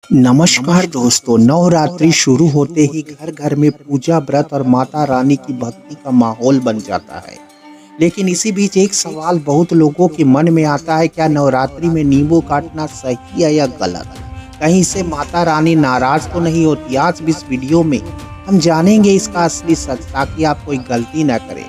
नमस्कार दोस्तों, नवरात्रि शुरू होते ही घर घर में पूजा व्रत और माता रानी की भक्ति का माहौल बन जाता है। लेकिन इसी बीच एक सवाल बहुत लोगों के मन में आता है, क्या नवरात्रि में नींबू काटना सही है या गलत? कहीं से माता रानी नाराज तो नहीं होती? आज इस वीडियो में हम जानेंगे इसका असली सच, ताकि आप कोई गलती न करें।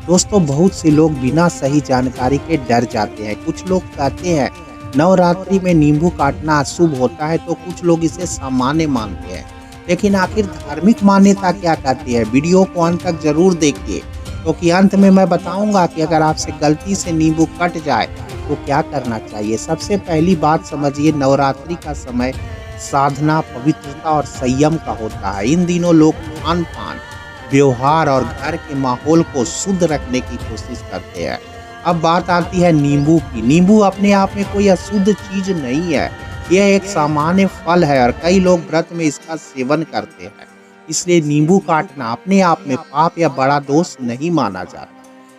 दोस्तों, बहुत से लोग बिना सही जानकारी के डर जाते हैं। कुछ लोग कहते हैं नवरात्रि में नींबू काटना अशुभ होता है, तो कुछ लोग इसे सामान्य मानते हैं। लेकिन आखिर धार्मिक मान्यता क्या कहती है? वीडियो को अंत तक जरूर देखिए, क्योंकि अंत में मैं बताऊंगा कि अगर आपसे गलती से नींबू कट जाए तो क्या करना चाहिए। सबसे पहली बात समझिए, नवरात्रि का समय साधना, पवित्रता और संयम का होता है। इन दिनों लोग खान पान, व्यवहार और घर के माहौल को शुद्ध रखने की कोशिश करते हैं। अब बात आती है नींबू की। नींबू अपने आप में कोई अशुद्ध चीज नहीं है, यह एक सामान्य फल है और कई लोग व्रत में इसका सेवन करते हैं। इसलिए नींबू काटना अपने आप में पाप या बड़ा दोष नहीं माना जाता।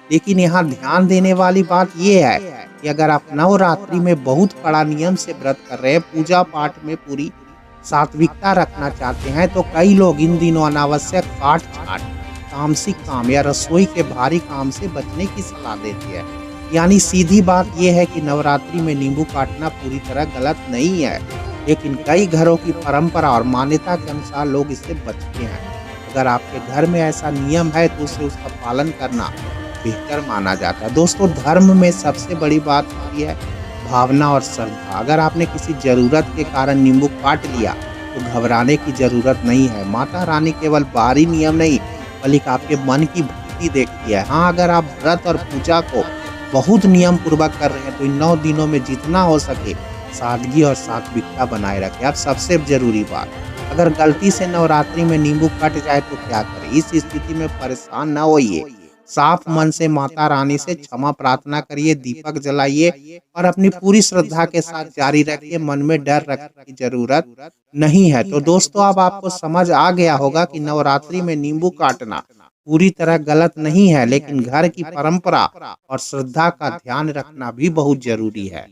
लेकिन यहाँ ध्यान देने वाली बात यह है कि अगर आप नवरात्रि में बहुत कड़ा नियम से व्रत कर रहे हैं, पूजा पाठ में पूरी सात्विकता रखना चाहते हैं, तो कई लोग इन दिनों अनावश्यक काट छाट, तामसिक काम या रसोई के भारी काम से बचने की सलाह देती है। यानी सीधी बात यह है कि नवरात्रि में नींबू काटना पूरी तरह गलत नहीं है, लेकिन कई घरों की परंपरा और मान्यता के अनुसार लोग इससे बचते हैं। अगर आपके घर में ऐसा नियम है तो उसे उसका पालन करना बेहतर माना जाता है। दोस्तों, धर्म में सबसे बड़ी बात होती है भावना और श्रद्धा। अगर आपने किसी जरूरत के कारण नींबू काट लिया तो घबराने की जरूरत नहीं है। माता रानी केवल बाहरी नियम नहीं बल्कि आपके मन की भक्ति देखती है। हाँ, अगर आप व्रत और पूजा को बहुत नियम पूर्वक कर रहे हैं तो इन 9 दिनों में जितना हो सके सादगी और सात्विकता बनाए रखें। अब सबसे जरूरी बात, अगर गलती से नवरात्रि में नींबू कट जाए तो क्या करें? इस स्थिति में परेशान न होइए, साफ मन से माता रानी से क्षमा प्रार्थना करिए, दीपक जलाइए और अपनी पूरी श्रद्धा के साथ जारी रखिए। मन में डर रखने की जरूरत नहीं है। तो दोस्तों, अब आपको समझ आ गया होगा कि नवरात्रि में नींबू काटना पूरी तरह गलत नहीं है, लेकिन घर की परंपरा और श्रद्धा का ध्यान रखना भी बहुत जरूरी है।